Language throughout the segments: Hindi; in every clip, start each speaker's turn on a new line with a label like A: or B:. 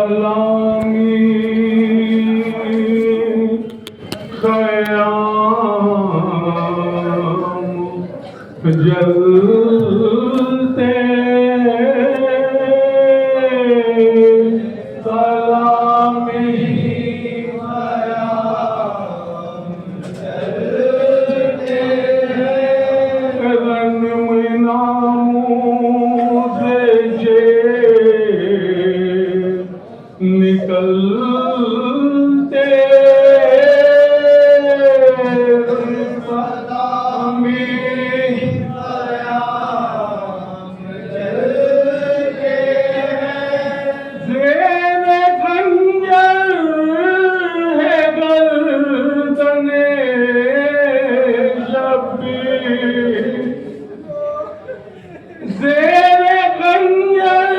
A: सलामी क़याम जलते सलामी क़याम जलते रन में नामों से निकलते सलामी क़याम जलते ज़ेरे खंजर है गर्दने शब्बीर ज़ेरे खंजर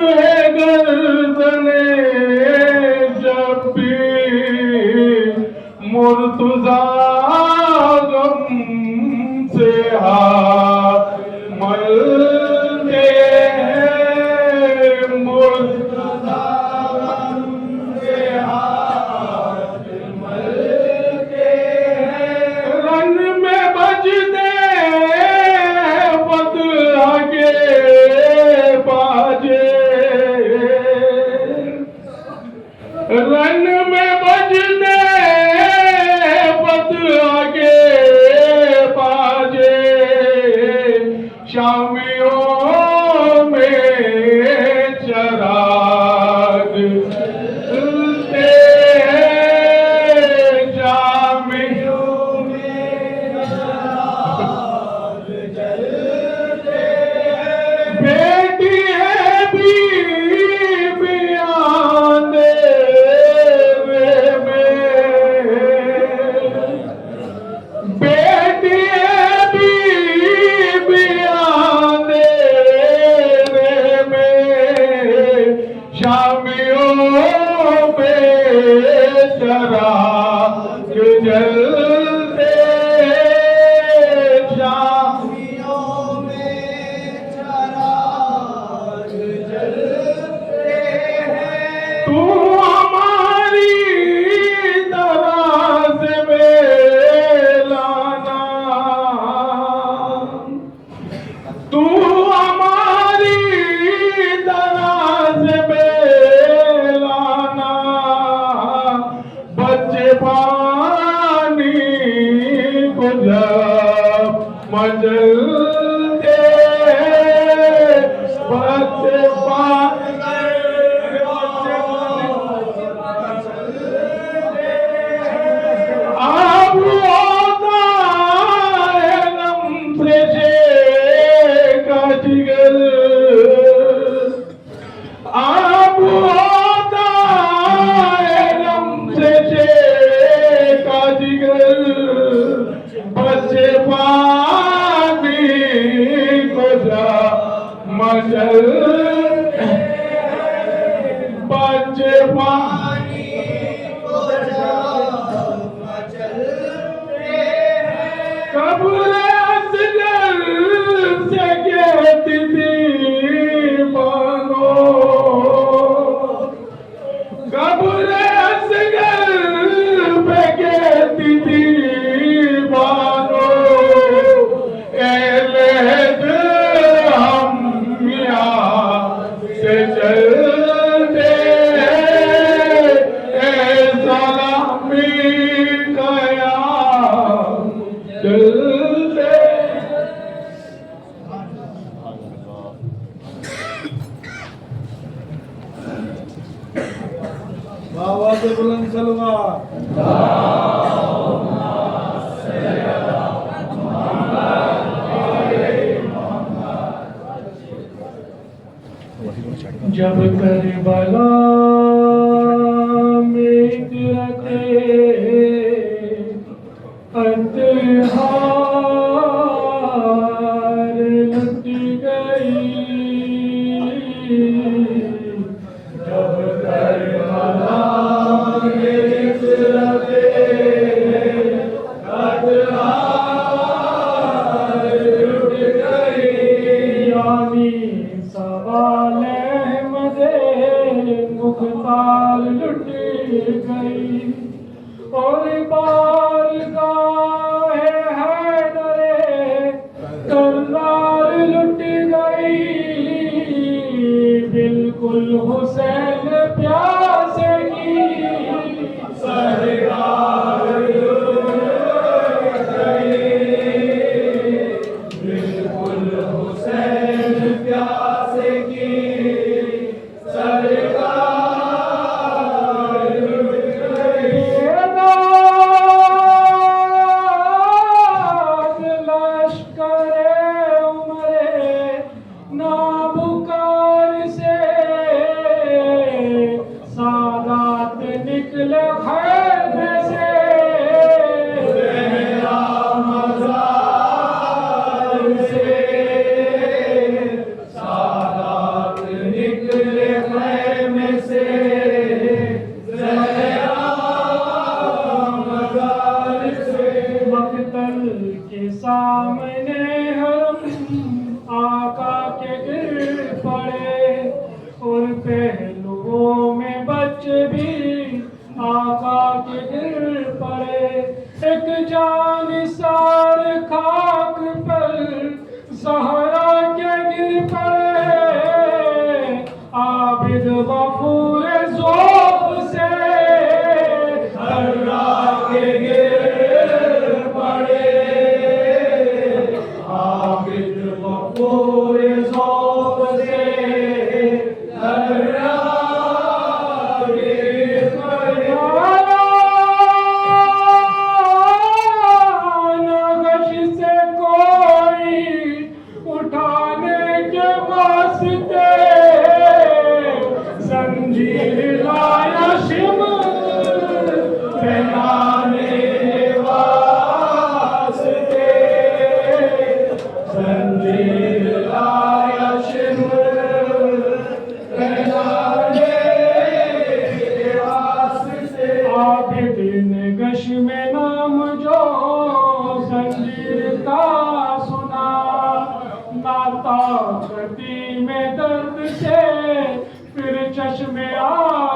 A: है गर्दने शब्बीर मुर्तज़ा गम से हाथ मलते हैं मुर्तज़ा गम से हाथ मलते हैं रन में बजते बदला के बाजे रन में बजते बदला के बाजे शामियों में चराग जलते हैं शामियों में चराग जलते हैं बेटी है बीबियां देवे में बेटी है बीबियां देवे में शामियों में चराग जलते शामियों में चराग जलते हैं तू हमारी तरह से बेलाना तू हमारी तरह से बेलाना बच्चे पानी को जब मचलते बच्चे पानी अब होता है लम्हे का जिगर अब होता है लम्हे का जिगर बच्चे पानी को जा मचल बच्चे पानी को जा मचलते हैं कब्र असगर से कहती थी मानो कब्र असगर पे कहती थी मानो एलहद हम यहाँ से चलते हैं सलामी क़याम जलते बाबा से बुलंद सलवार जब करबला में गिरते अंतहार लग गई जब करबला में गिरते अंतहार लग गई यानी सवाल अहमद बार लुट गई और बार गाहे हैदरे करनार लुट गई बिल्कुल हुसैन प्यासेगी सरकार लुट गई बिल्कुल हुसैन प्यासेगी सरकार निकले खैमे से मज़ार से सादात निकले खैमे से मज़ार से मक़तल के सामने हरम आका के गिर पड़े और पहलुओं में बच्चे भी आका के गिर पड़े एक जानिसार खाक पर ज़हरा के गिर पड़े आबिद गफूर ज़ौक़ से हर्रा के गिर पड़े आबिद गफूर ज़ौक़ से हर्रा जंजीर लाया शिमर पहनाने वास्ते जंजीर लाया शिमर पहनाने वास्ते आबिदीन गश में नाम जो जंजीर का सुना नाता गति में दर्द से फिर चश्मे आ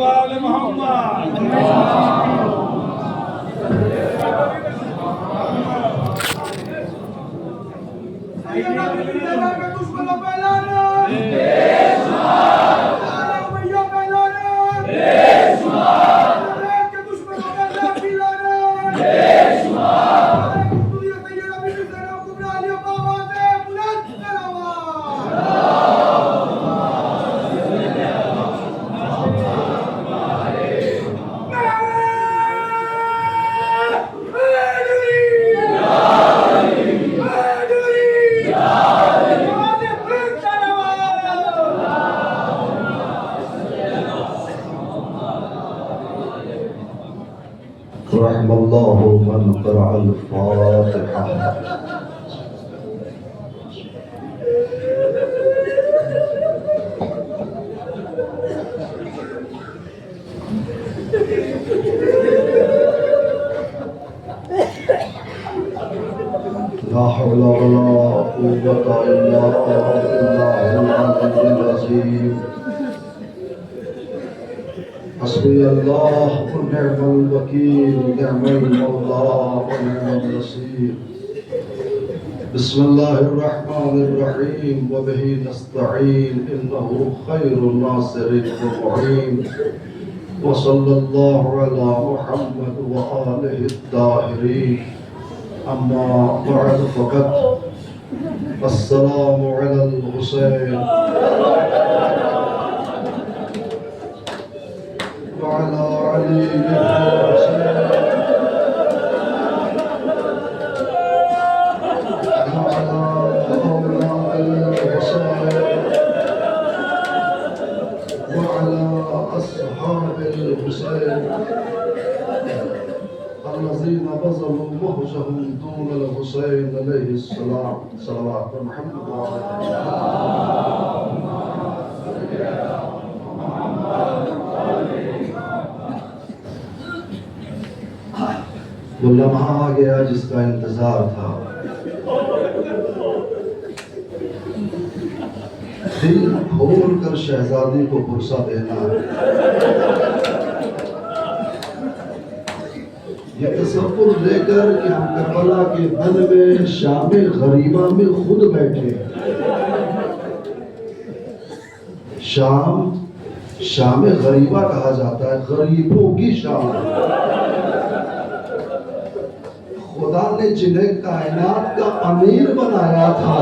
B: वाले मोहम्मद। दुश्मनों पे लानत, भैया पे लानत, के दुश्मनों पे लानत,
C: रहमल्लाहु मन क़रअल फ़ातिहा। ला हौला वला कुव्वता इल्ला बिल्लाहिल अलीय्यिल अज़ीम। हस्बी अल्लाह व निअमल वकील, निअमल मौला व निअमन नसीर। बिस्मिल्लाहिर्रहमानिर्रहीम व बिही नस्तईन इन्नहु खैरुन नासिरिन व मुईन। व सल्लल्लाहु अला मुहम्मद व आलिहि त्ताहिरीन। अम्मा बअद फ़क़त अस्सलामु अलल हुसैन वअला अली इब्न हुसैन वअला औलादिल हुसैन वअला अस्हाबिल हुसैन अल्लज़ीना बज़लू मुहजहुम दूनल हुसैन अलैहिस्सलाम। सलवात पर मुहम्मद व वो लम्हा आ गया जिसका इंतजार था। दिल खोल कर शहजादी को पुरसा देना है। ये तसव्वुर लेकर कि हम करबला के बन में शामे गरीबा में खुद बैठे। शामे गरीबा कहा जाता है, गरीबों की शाम। खुदा ने जिन्हें कायनात का अमीर बनाया था,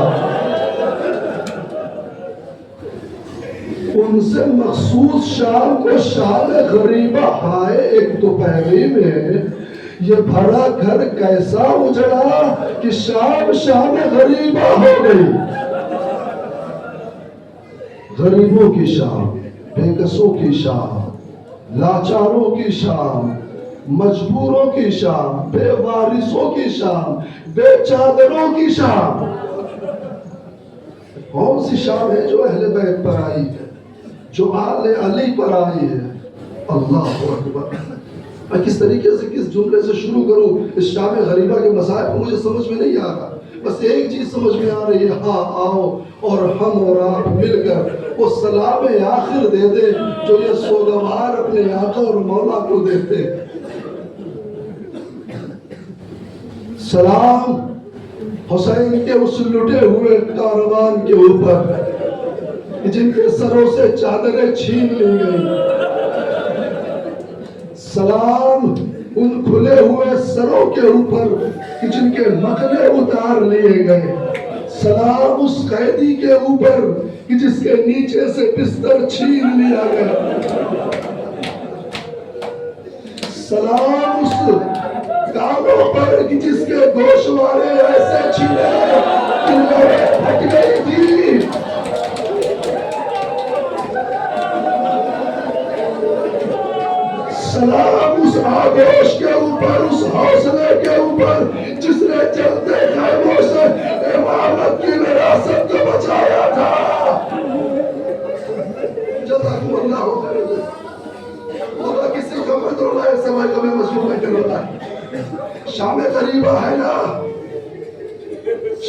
C: उनसे मखसूस शाम को शाम गरीबा हाय एक दोपहरी में ये भरा घर कैसा उजड़ा कि शाम गरीबा हो गई। गरीबों की शाम, बेकसों की शाम, लाचारों की शाम, मजबूरों की शाम, बेवारिसों की शाम, बेचादरों की शाम। कौन सी शाम है जो अहले बैत पर आई है, जो आले अली पर आई है? अल्लाह अकबर। मैं किस तरीके से किस जुमले से शुरू करूं? इस शाम गरीबा के मसाइब को मुझे समझ में नहीं आ रहा। बस एक चीज समझ में आ रही है, हाँ आओ और हम और आप मिलकर वो सलाम आखिर दे दे जो ये सोगवार अपने आका और मौला को देते। सलाम हुसैन के उस लुटे हुए कारवान के ऊपर जिनके सरों से चादरें छीन ली गई। सलाम उन खुले हुए सरों के ऊपर जिनके मकने उतार लिए गए। सलाम उस कैदी के ऊपर जिसके नीचे से बिस्तर छीन लिया गया। सलाम उस कानों पर जिसके गोशवारे ऐसे छीने जिनका फट गई थी। सलाम उस आगोश के ऊपर, उस हौसले के ऊपर जिसने चलते खैमों से इमामत की विरासत को बचाया था। जज़ाकुमुल्लाह खैर। खुदा किसी को मत रोना है, समय कभी मजबूर नहीं करना। शाम गरीबा है ना,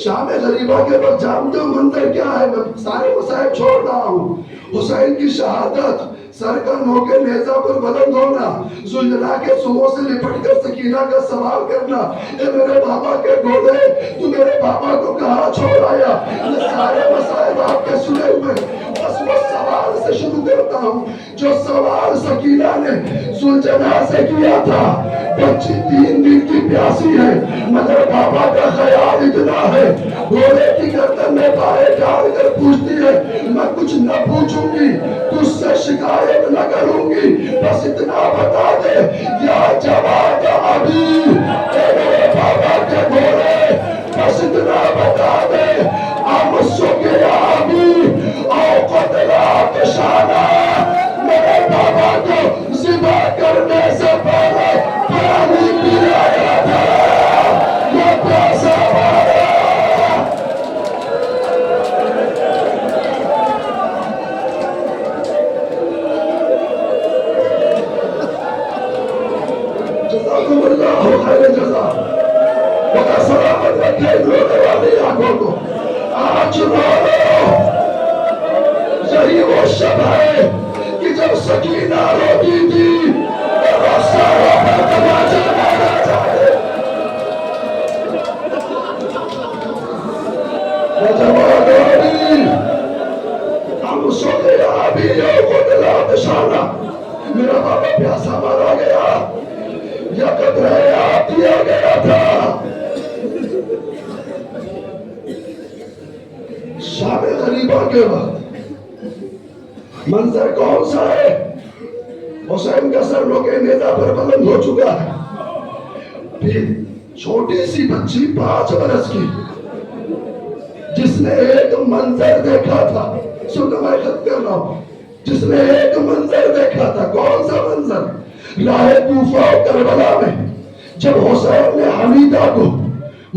C: शाम गरीबा के बाद जानते हो मंदिर क्या है? मैं सारे मसाइब छोड़ रहा हूँ हुसैन की शहादत, सर का नोके नेजा पर बुलंद होना, जुलझला के सुबह से लिपट कर सकीना का सवाल करना, ए मेरे बाबा के घोड़े, तू मेरे बाबा को कहाँ छोड़ आया? ये सारे मसाइल आपके सुने हुए, बस वो सवाल से शुरू करता हूँ जो सवाल सकीना ने जुलझला से किया था। बच्ची 3 दिन की प्यासी है, मगर बाबा का ख्याल इतना है, घोड़े की गर्दन में बाएं डाल कर पूछती है, मैं कुछ न पूछूंगी, तुझसे शिकायत न करूंगी, बस इतना बता दे या जवाब अभी मेरे बाबा के घोड़े, बस इतना बता दे हम सुखे अभी और कतला कशाना मेरे बाबा को जिबा करने से पहले पानी पिलाया था, ये प्यासा मारा। जज़ाकुमुल्लाहु खैर जज़ा, खुदा सलामत रखे रोने वाली आंखों को। आज रो यही वो शब है कि जब सकीना रोती थी मेरा सारा तमाचा मारा जाए। हम सोते अभी शाना, मेरा बाबा प्यासा मारा गया या कतरे आप दिया गया था। शाम गरीबा के वक्त मंजर कौन सा है? हुसैन का सर लोगे नेजा पर बुलंद हो चुका है, फिर छोटी सी बच्ची 5 बरस की जिसने एक मंजर देखा था, सुनो मैं खत कर रहा हूं, जिसने एक मंजर देखा था। कौन सा मंजर? राह कूफा और करबला में जब हुसैन ने हमीदा को,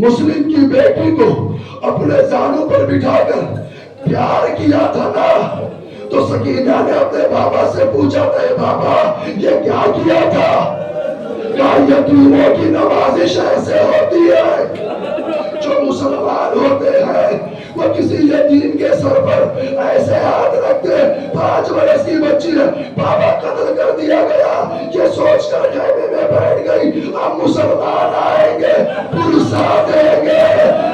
C: मुस्लिम की बेटी को अपने जानों पर बिठाकर प्यार किया था ना, तो सकीना ने अपने बाबा से पूछा था, बाबा ये क्या किया था? क्या यतीमों की नवाजिश ऐसे होती है? जो मुसलमान होते हैं वो किसी यतीम के सर पर ऐसे हाथ रखते, 5 बरस की बच्ची है, बाबा कत्ल कर दिया गया, ये सोच कर खेमे में बैठ गई, हम मुसलमान आएंगे, पुरसा देंगे,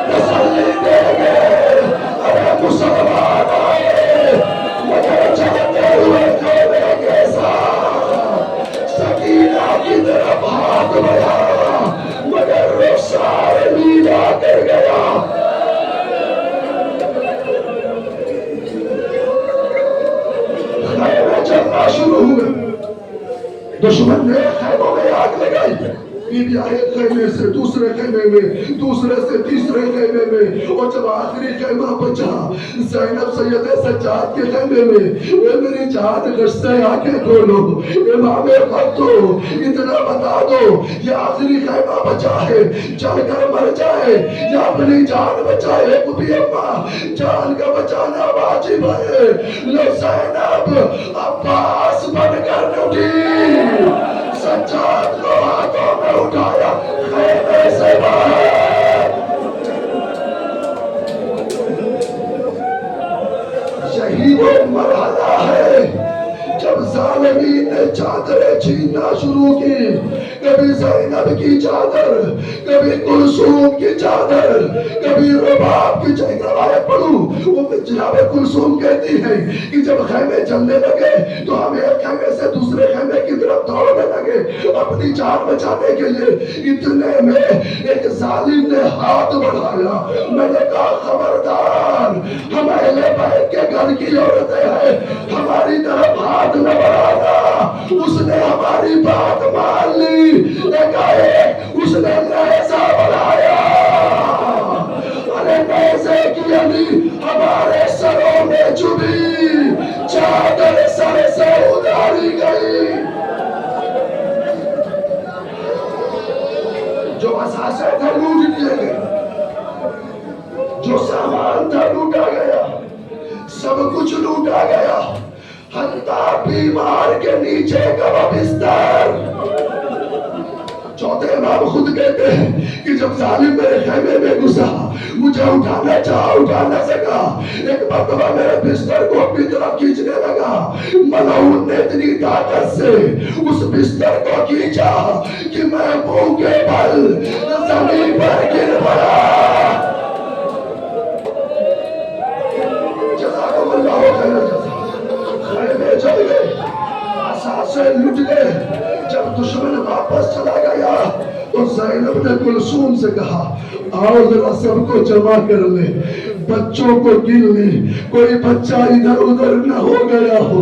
C: तसल्ली देंगे। अरे मुसलमान आए मगर चलते हुए खेमे के साथ सकीना की तरफ हाथ बढ़ाया, मगर रुखसार नीला कर गया। चलना शुरू हुए, दुश्मन ने खैमों में आग लगाई, बीबी एक खैमे से दूसरे खैमे में, दूसरे से तीसरे खैमे में, और जब आखिरी खैमा बचा ज़ैनब सैयदे सज्जाद के खैमे में, वे मेरी जान गश्ते आंखें खोलो, इमामे वक्त हो, इतना बता दो ये आखिरी खैमा बचा है, जलकर मर जाए या अपनी जान बचाए। कुबी अम्मा, जान का बचाना वाजिब है। लो ज़ैनब अब्बास बनकर उठी, सज्जाद को हाथों में उठाया, खैमे से बाहर। यही वो मरहला है जब जालिमीन ने चादरें छीनना शुरू की, कभी ज़ैनब की चादर, कभी कुलसूम की चादर, कभी रबाब की चादर। रवायत पढ़ूं, वो जनाब कुलसूम कहती है कि जब खैमे चलने लगे तो हम एक खैमे से दूसरे खैमे की तरफ दौड़ने लगे अपनी जान बचाने के लिए। इतने में एक जालिम ने हाथ बढ़ाया, मैंने कहा खबरदार, हम अहले बैत के घर की औरतें हैं, हमारी तरफ हाथ न बढ़ाना। उसने हमारी बात मान ली, उसने नेज़ा बढ़ाया, अरे नेज़े की अली हमारे सरों में चुभी, चादर सर से उतारी गई। जो असासे थे लूट लिए गए, जो सामान था लूटा गया, सब कुछ लूटा गया, हत्ता बीमार के नीचे का बिस्तर। और इमाम खुद कहते हैं कि जब जालिम मेरे खैमे में घुसा, मुझे उठाना चाहा, उठा न सका। एक मरतबा मेरे बिस्तर को अपनी तरफ खींचने लगा। मलऊन ने इतनी ताकत से उस बिस्तर को खींचा कि मैं मुंह के बल जमीन पर गिर पड़ा। जज़ाकल्लाहु खैरन जज़ा। खैमे चल गए, सांसें लुट गए। जब दुश्मन वापस चला गया तो ज़ैनब ने कुलसूम से कहा, आओ जरा सबको जमा कर ले, बच्चों को गिन ले, कोई बच्चा इधर उधर न हो गया हो।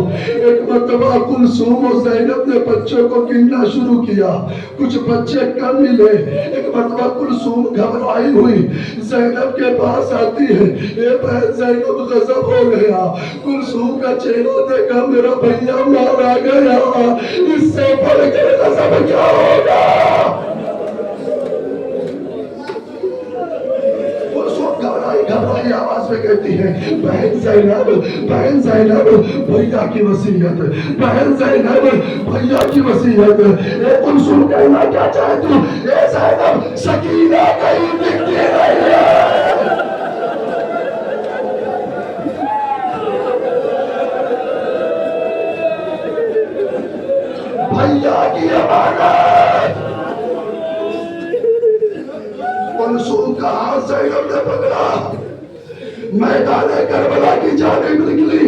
C: एक मरतबा कुलसूम और ज़ैनब ने बच्चों को गिनना शुरू किया, कुछ बच्चे कम मिले। एक मरतबा कुलसूम घबराई हुई ज़ैनब के पास आती है, ये बहन ज़ैनब गजब हो गया। कुलसूम का चेहरा देखा, मेरा भैया मारा गया, इससे बढ़कर गजब क्या होगा। घबराई आवाज में कहती है, बहन ज़ैनब, बहन ज़ैनब, भैया की वसीयत, बहन ज़ैनब, भैया की वसीयत। ए कुलसूम, कहना क्या चाहे तू? ए ज़ैनब, सकीना कहीं दिखती नहीं है। भैया की अमानत। कुलसूम का हाथ ज़ैनब ने पकड़ा, मैदाने करबला की जानिब निकली।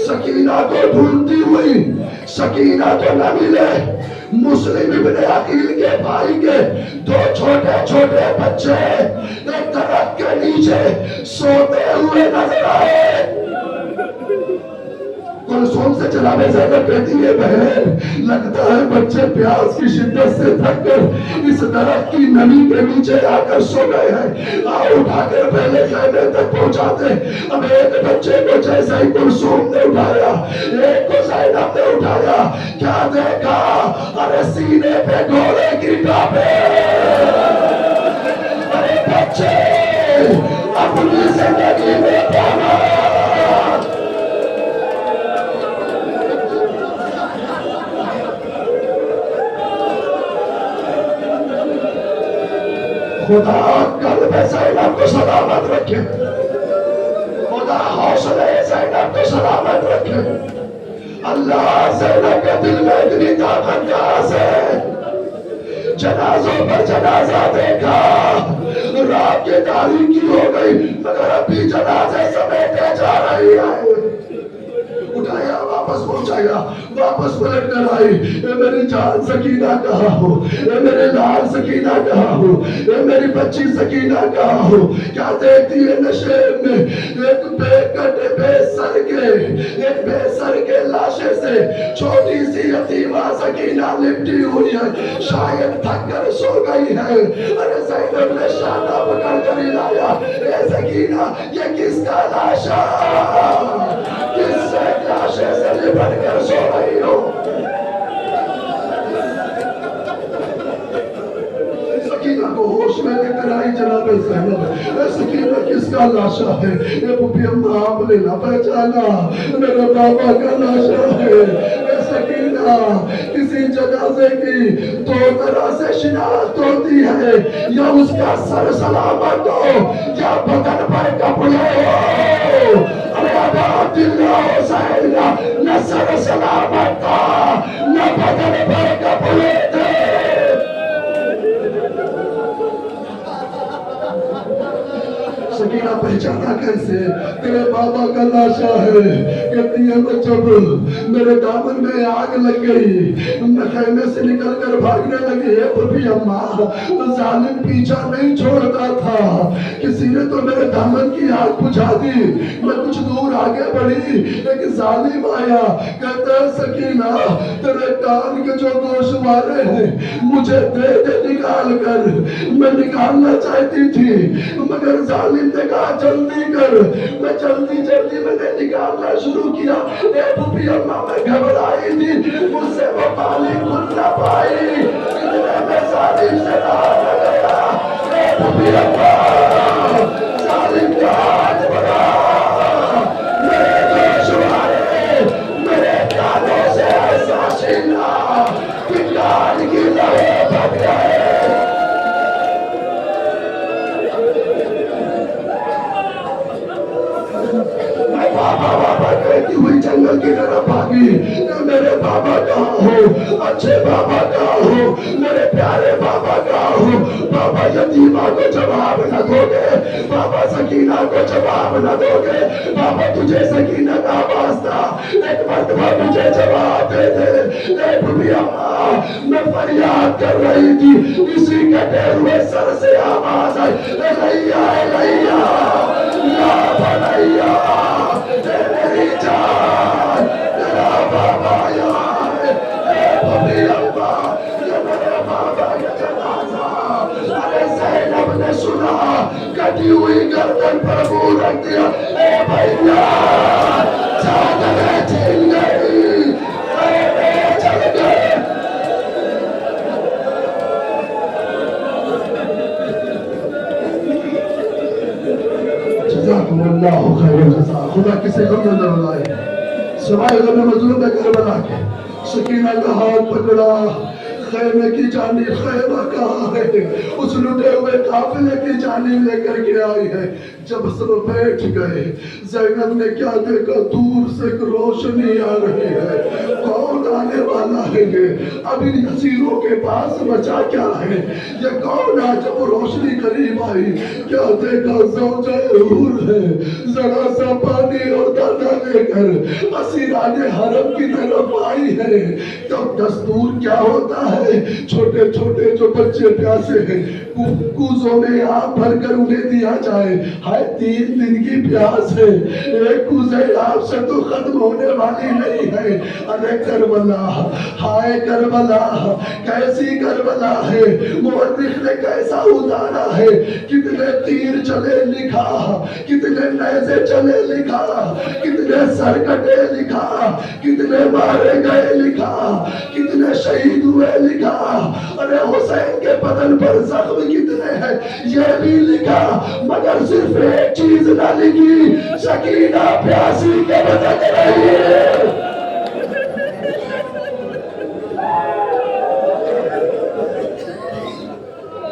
C: सकीना को ढूंढती हुई, सकीना तो न मिले। मुस्लिम इब्ने अकील के भाई के दो छोटे छोटे बच्चे एक दरख्त के नीचे सोते हुए नजर आए। कुलसूम से जनाबे ज़ैनब कहती है, बहन लगता है बच्चे प्यास की शिद्दत से थक कर इस दरख्त की नमी के नीचे आकर सो गए हैं, आओ उठाकर पहले खैमे तक पहुंचाते। अब एक बच्चे को जैसे ही कुलसूम ने उठाया, एक को ज़ैनब ने उठाया, क्या देखा? अरे सीने पे घोड़े की टापे। अरे बच्चे अपनी जिंदगी में पाना। खुदा कल्ब ज़ैनब को सलामत रखे, खुदा हौसले ज़ैनब को सलामत रखे। अल्लाह ज़ैनब के दिल में इतनी ताकत कहां से? जनाजों पर जनाजा देखा, रात की तारीकी हो गई मगर अभी जनाजे समेटे जा रही है। उठाया, वापस पहुंचाया, वापस पलट कर आई। ए मेरी जान सकीना कहाँ हो? ए मेरे लाल सकीना कहाँ हो? ए मेरी बच्ची सकीना कहाँ हो? क्या देखती है नशे में? एक बेकटे बेसर के लाशे से छोटी सी यतीमा सकीना लिपटी हुई है, शायद थक कर सो गई है। अरे ज़ैनब ने शाना पकड़ कर हिलाया, ए सकीना ये किसका लाशा? किससे लाशे से लिपट कर सो रही हो? सकीना को होश में लेकर आई जनाबे ज़ैनब। सकीना किसका लाशा है? ये पुप्पी अम्मा आपने ना पहचाना, मेरे बाबा का लाशा है। सकीना किसी जनाजे की दो तरह से शिनाख्त होती है, या उसका सर सलामत हो या बदन पर कपड़े हो। अरे अब्दुल्ला हुसैन न सर सलामत था न बदन पर कपड़े थे। सकीना पहचाना कैसे? तेरे बाबा का लाशा है। कहती है मैं जब मेरे दामन में आग लग गई, मैं खैमे से निकल कर भागने लगी है पुप्पी अम्मा, तो जालिम पीछा नहीं छोड़ता था, किसी ने तो मेरे दामन की आग बुझा दी। मैं कुछ दूर आगे बढ़ी, एक जालिम आया, कहता है सकीना तेरे कान के जो गोशवारे हैं मुझे दे दे निकाल कर। मैं निकालना चाहती थी मगर जालिम ने कहा जल्दी कर। मैं जल्दी मैंने निकालना शुरू किया। ए पुप्पी अम्मा मैं घबराई थी, मुझसे वो पानी खुद ना पाई, इतने में जालिम से बाहर आ गया। ए पुप्पी अम्मा जालिम का हाथ बढ़ा, मेरे गोशवारे मेरे कानों से ऐसा छीना कि कान की लहरें बह गए। जंगल की तरफ भागी, मेरे बाबा कहाँ हो, अच्छे बाबा कहाँ हो, मेरे प्यारे बाबा कहाँ हो। बाबा यतीमा को जवाब न दोगे, बाबा सकीना को जवाब न दोगे, बाबा तुझे सकीना का वास्ता एक मर्तबा मुझे जवाब दे दे। एक भी अम्मा, मैं फरियाद कर रही थी, इसी कटे हुए सर से आवाज आई, रैया रैया या भैया, मेरी जान, तेरा बाबा यहाँ है। भी अम्मा, ये मेरे बाबा का जनाजा। अरे ज़ैनब ने सुना, कटी हुई गर्दन पर मुंह रख दिया, ए भैया चादरें छिल गई, चल गए। जज़ाकुमुल्लाहु खैरल जज़ा। खुदा किसी गम में न रुलाए, सिवाय गम मज़लूम करबला के। सकीना का हाथ पकड़ा, खैमे की जानी, खैमा कहाँ है, उस लुटे हुए काफिले की जानी लेकर के आई है। जब सब बैठ गए, ज़ैनब ने क्या देखा, दूर से एक रोशनी आ रही है। कौन आने वाला है ये, अब इन हसीनों के पास बचा क्या है, ये कौन है। जब रोशनी करीब आई, क्या देखा, ज़ौजाए हूर है, जरा सा पानी और दाना लेकर असीराने हरम की तरफ आई है। तब दस्तूर क्या होता है, छोटे छोटे जो बच्चे प्यासे हैं, कूजों में आग भरकर उन्हें दिया जाए। हाय 3 दिन की प्यास है, एक कूजे आपसे तो खत्म होने वाली नहीं है। अरे करबला, हाय करबला, कैसी करबला है, मुअर्रिख ने कैसा उतारा है। कितने तीर चले लिखा, कितने नेज़े चले लिखा, कितने सर कटे लिखा, कितने मारे गए लिखा, कितने शहीद हुए लिखा। अरे हुसैन के बदन पर जख्म कितने हैं ये भी लिखा, मगर सिर्फ एक चीज ना लिखी, सकीना प्यासी के बदन रही है।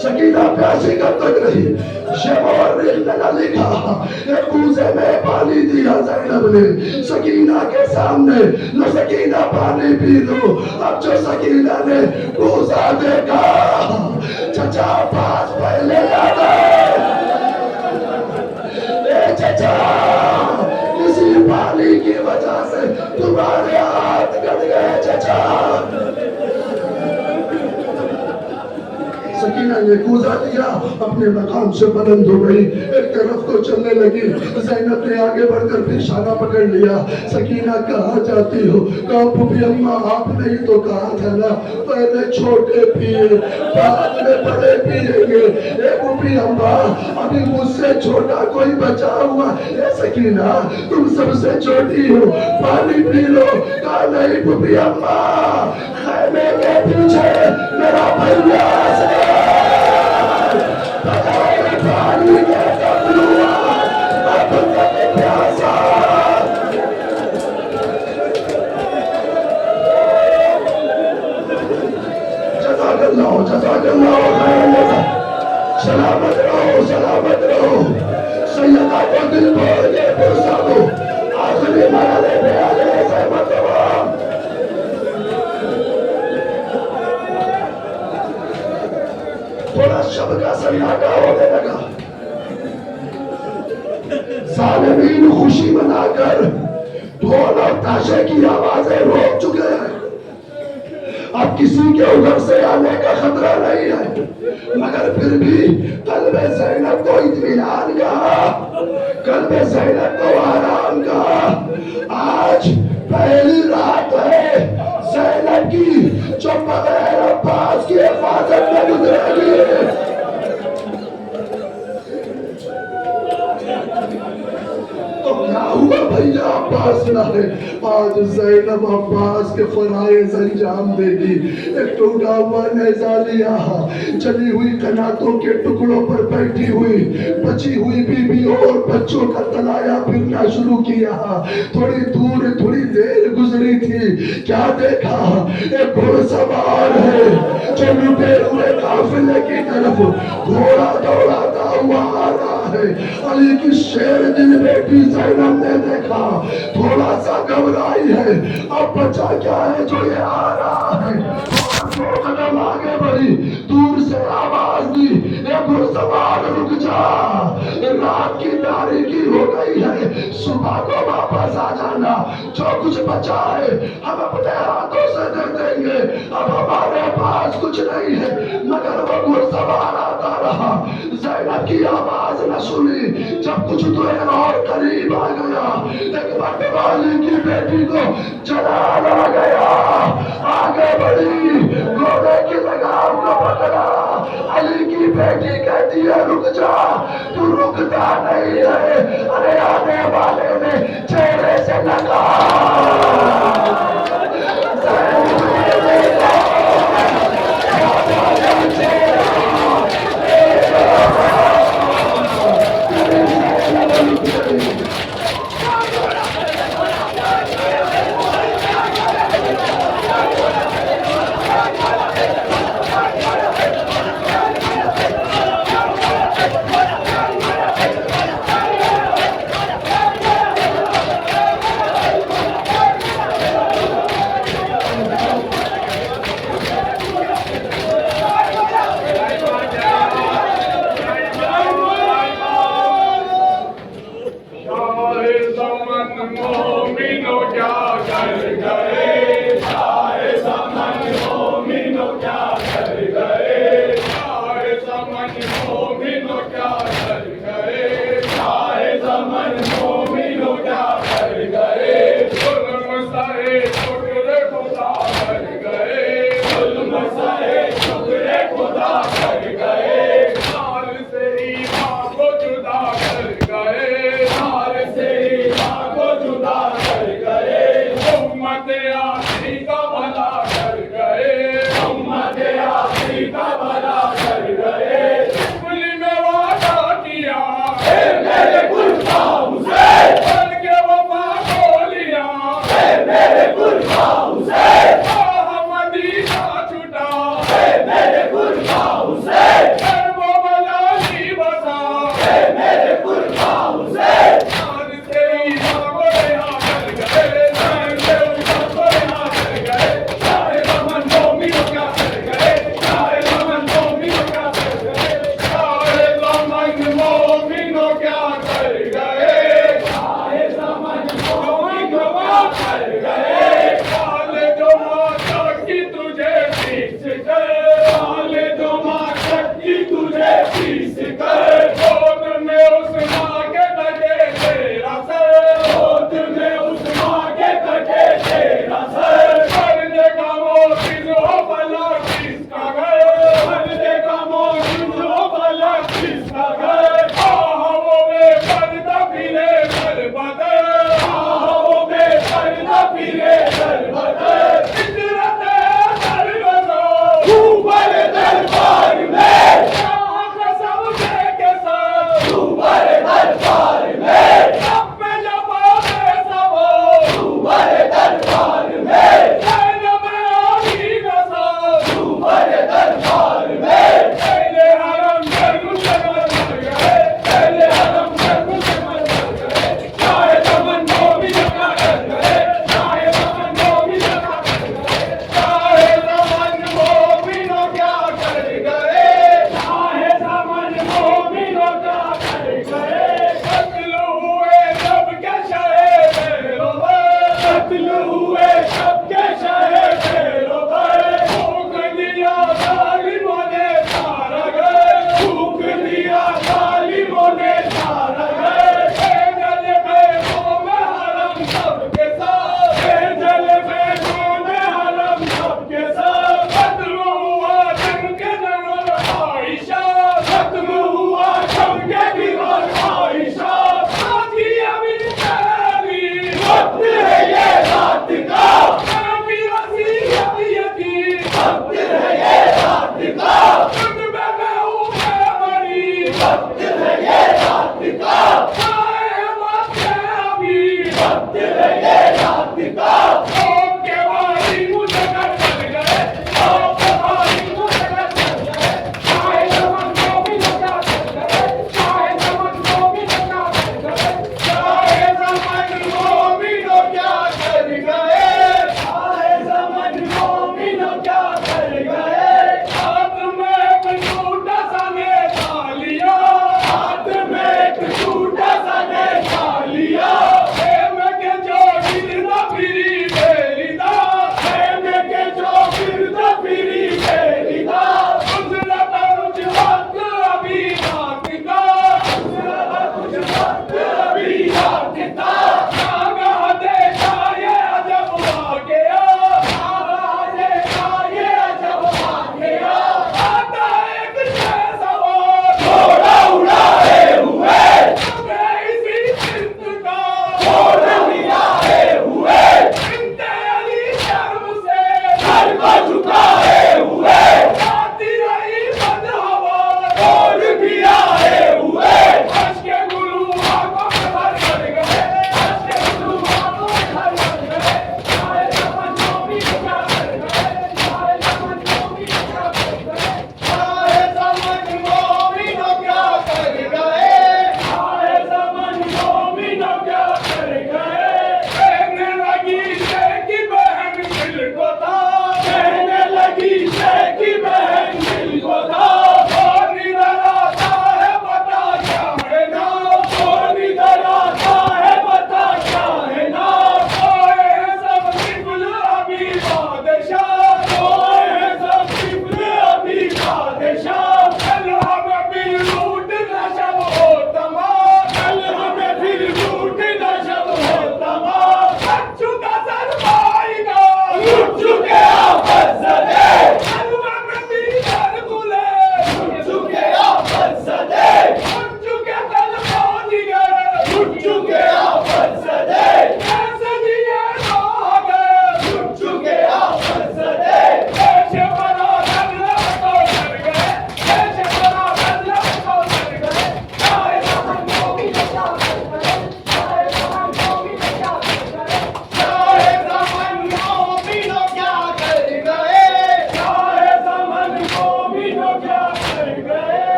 C: सकीना प्यासी कब तक रही, ने लिखा, एक कूजे में पानी दिया ज़ैनब ने सकीना के सामने, लो सकीना पानी पी लो। अब जो सकीना ने कूजा देखा, चचा पास पहले आ गए, चचा किसी पानी की वजह से तुम्हारे हाथ कट गए चचा। सकीना ने कूजा दिया, अपने मकाम से बुलंद हो गई, एक तरफ को चलने लगी। ज़ैनब ने आगे बढ़कर फिर शाना पकड़ लिया। सकीना कहाँ जाती हो, कहा पुपी अम्मा आपने ही तो कहा था ना, पहले छोटे पिए बाद में बड़े पिएंगे। ए पुपी अम्मा, अभी मुझसे छोटा कोई बचा हुआ है। सकीना तुम सबसे छोटी हो, पानी पी लो। कहा नहीं पुपी अम्मा, खैमे के पीछे मेरा भैया पानी के कपड़ुआ, अब तक प्यासा। जज़ाकल्लाह जज़ाकल्लाह खैर, सलामत रहो सलामत रहो। सैयदा को दिल भर के पुरसा दो, आखिरी मरहले पे आ गए सहमत तमाम। थोड़ा शब का सन्नाटा होने लगा, ज़ालिमीन खुशी मनाकर ढोल और ताशे की आवाजें रोक चुके हैं। अब किसी के उधर से आने का खतरा नहीं है, मगर फिर भी कल्बे ज़ैनब को इत्मीनान कहा, कल्बे ज़ैनब को आराम कहा। आज पहली रात है ज़ैनब की, जो बगैर अब्बास की हिफाजत में गुजरेगी। तो क्या हुआ भैया, अब्बास ना है, आज ज़ैनब अब्बास के फराइज़ अंजाम देगी। एक टूटा हुआ नेज़ा लिया, जली हुई कनातों के टुकड़ों पर बैठी हुई बची हुई बीबी और बच्चों का तलाया फिरना शुरू किया। थोड़ी दूर थोड़ी देर गुजरी थी, क्या देखा, एक घोड़सवार है जो लुटे हुए काफिले की तरफ घोड़ा दौड़ाता हुआ आ रहा है। अली की शेर जिन बेटी ज़ैनब ने देखा, थोड़ा सा घबराई है, अब बचा क्या है जो ये आ रहा है। दो कदम आगे बढ़ी, दूर से आवाज दी, ए घुड़सवार रुक जा, रात की तारीकी हो गई है, सुबह को वापस आ जाना, जो कुछ बचा है हम अपने हाथों से दे देंगे, अब हमारे पास कुछ नहीं है। मगर वो घुड़सवार आता रहा, ज़ैनब की आवाज न सुनी। जब कुछ देर और करीब आ गया, एक बटवाली की बेटी को जलाल आ गया, आगे बढ़ी, घोड़े की लगाम को पकड़ा, अली की बेटी कहती है रुक जा, तू रुकता नहीं है। अरे आने वाले ने चेहरे से लगा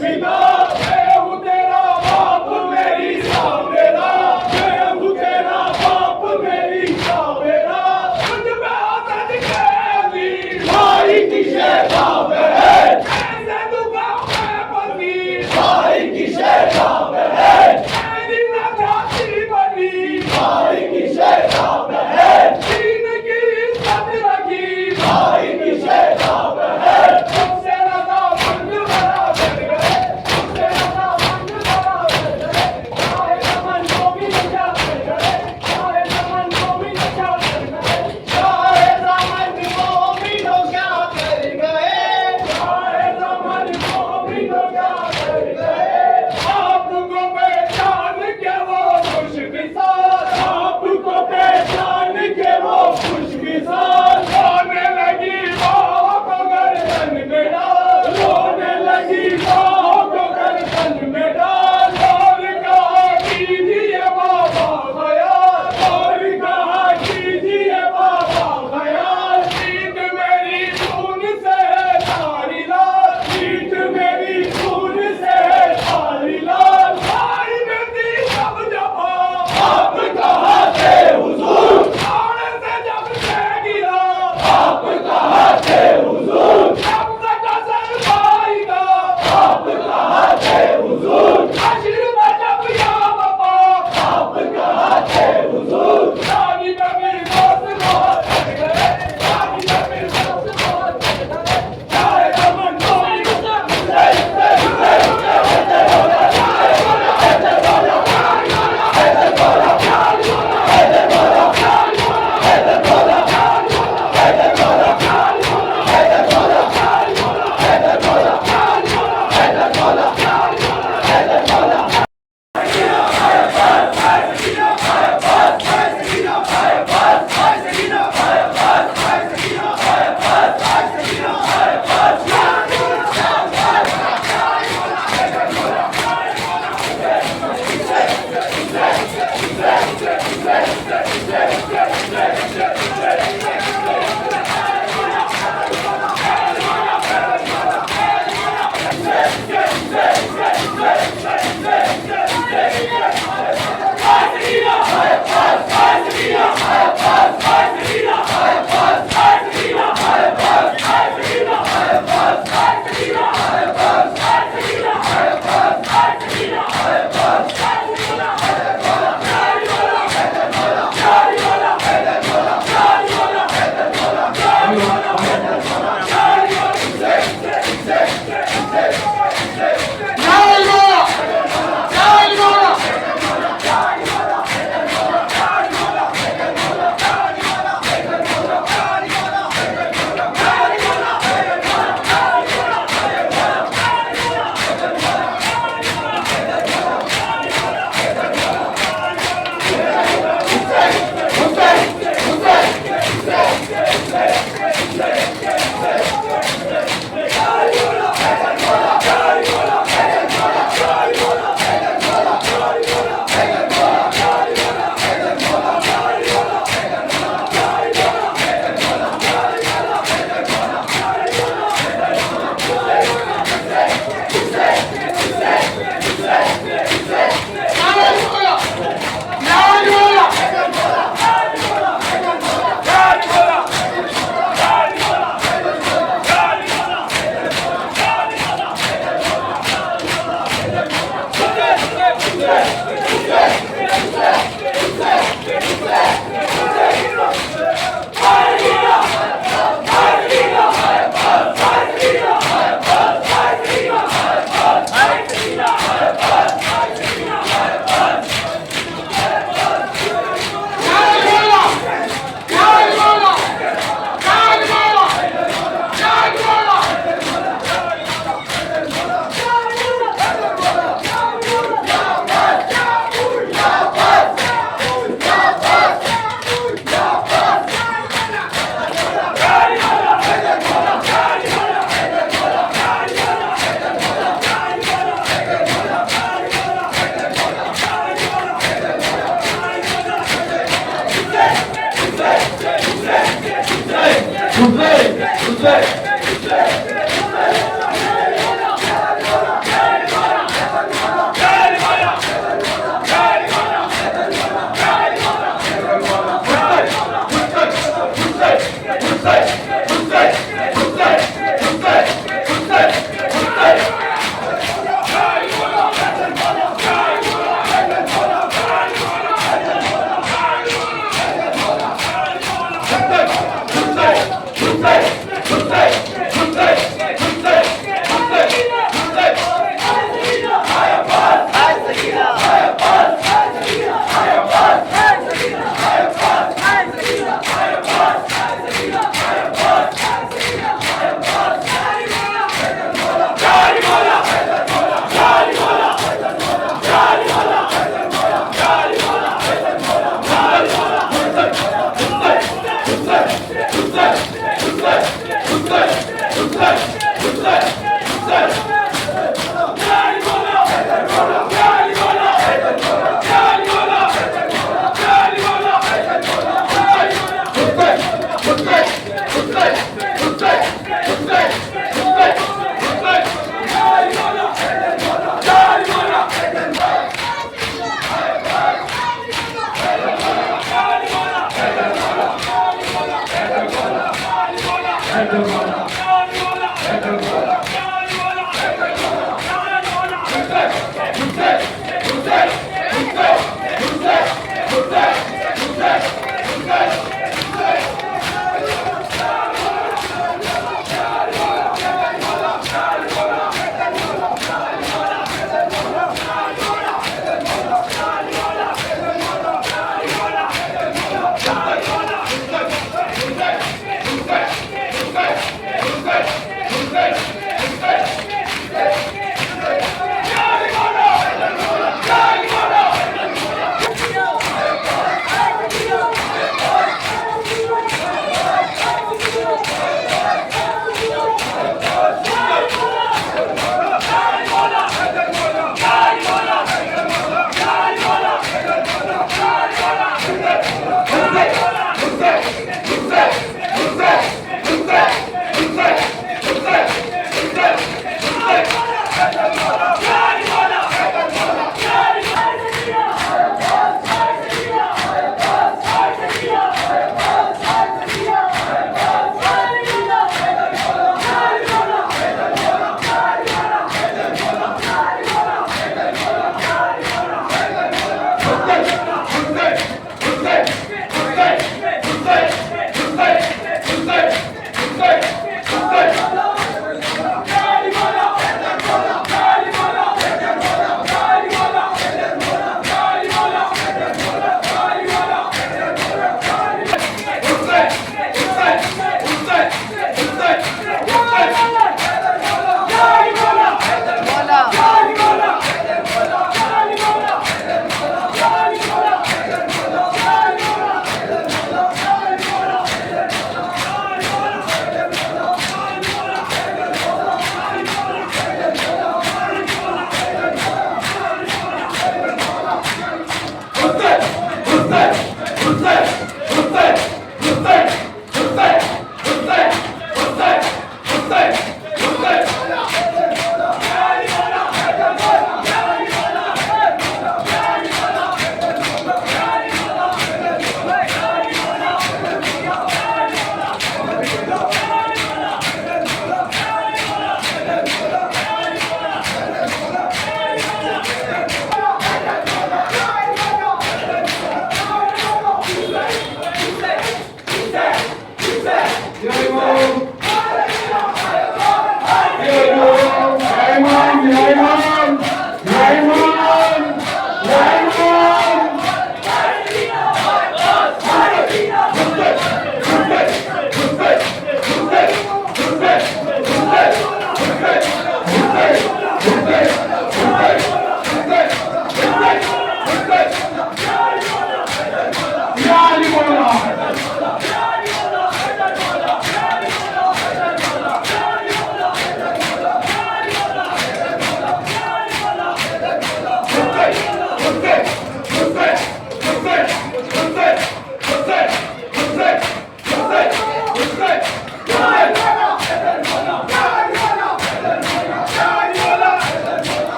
A: पिता मैं हूँ तेरा बाप मेरी सावेरा मैं हूँ तेरा बाप मेरी सावेरा तुझ में आदत कैदी भाई की शेखा है ऐसे दुकान में बनी भाई की शेखा है मेरी न जाती बनी भाई की शेखा है दीन की इज्जत रखी भाई की शेखा है सबसे ज्यादा मंग बड़ा कर गए सबसे ज्यादा मंग बड़ा कर गए चाहे समन को भी नचा कर गए चाहे समन को भी नचा कर गए चाहे समन को भी नचा कर गए चाहे समन को भी नचा कर गए आपको पहचान के वो खुशकिस्मत आपको पहचान के वो खुशकिस्मत रोने लगी माँ को गर्दन में डाल रोने लगी माँ को गर्दन में डाल और कहा कीजिए बाबा खयाल और कहा कीजिए बाबा खयाल नींद मेरी खून से है सारी लाल नींद मेरी खून से है सारी लाल भाई ने दी सब जमा आप कहा थे हुजूर सामने से जब से गिरा आप कहा थे हुजूर जब तक असर पाएगा आप कहा थे हुजूर हश्र में जब या बाबा आप कहा थे हुजूर शादी में मेरे दोस्त बहुत बढ़ गए शादी में मेरे दोस्त बहुत बढ़ गए चाहे समन को भी
D: Hussein!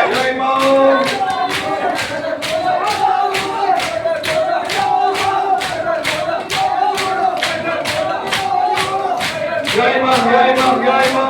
A: जय मां जय मां जय मां जय मां